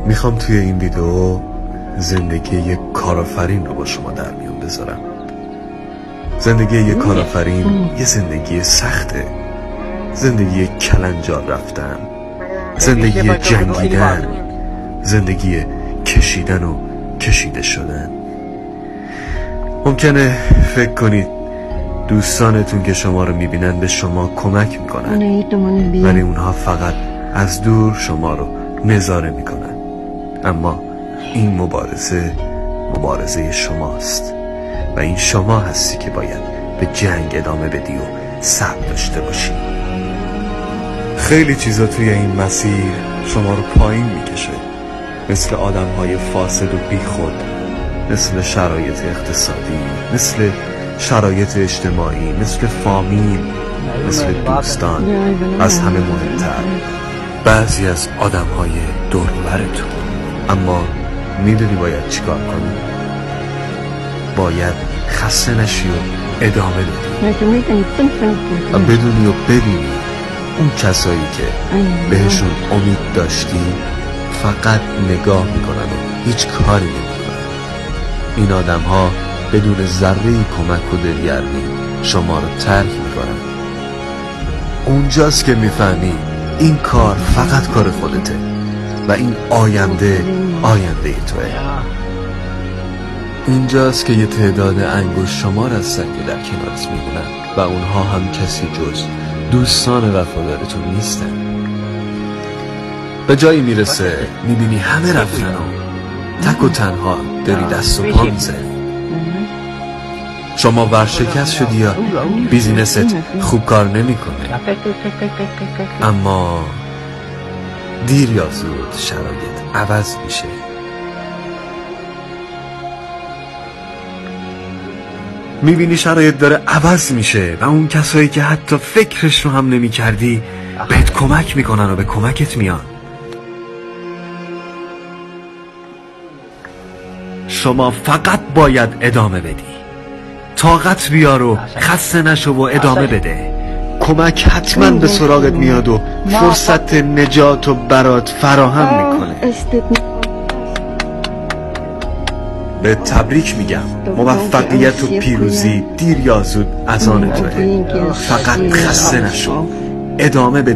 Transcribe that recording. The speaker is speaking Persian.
میخوام توی این ویدیو زندگی یک کارآفرین رو با شما در میون بذارم. زندگی یک کارآفرین یه زندگی سخته، زندگی کلنجار رفتن، زندگی جنگیدن، زندگی کشیدن و کشیده شدن. ممکنه فکر کنید دوستانتون که شما رو میبینن به شما کمک میکنن، ولی اونها فقط از دور شما رو نظاره میکنن. اما این مبارزه شماست و این شما هستی که باید به جنگ ادامه بدی و صبر داشته باشی. خیلی چیزا توی این مسیر شما رو پایین میکشه، مثل آدم‌های فاسد و بیخود، مثل شرایط اقتصادی، مثل شرایط اجتماعی، مثل فامیل، مثل دوستان. از همه مهمتر بعضی از آدم‌های دور و برتون. اما میدونی باید چیکار کنی؟ باید خسته نشی و ادامه بدی و بدونی و ببینی اون کسایی که بهشون امید داشتی فقط نگاه میکنن و هیچ کاری نمیکنن. این آدم ها بدون ذره‌ای کمک و دلگرمی شما رو ترک میکنن. اونجاست که میفهمی این کار فقط کار خودته و این آینده توه. اینجاست که یه تعداد انگشت شمار هستن که در کنارت میمونن و اونها هم کسی جز دوستان وفادارتون نیستن. به جایی میرسه میبینی همه رفتن و تک و تنها داری دست و پا میزنی. شما ورشکست شدی یا بیزینست خوب کار نمیکنه، اما دیر یا زود شرایط عوض میشه. میبینی شرایط داره عوض میشه و اون کسایی که حتی فکرش رو هم نمی کردی بهت کمک میکنن و به کمکت میان. شما فقط باید ادامه بدی، طاقت بیار و خسته نشو و ادامه بده. کمک حتما به سراغت میاد و فرصت نجات و برات فراهم میکنه. به تبریک میگم، موفقیت و پیروزی دیر یا زود از آن توه. فقط خسته نشو، ادامه بده.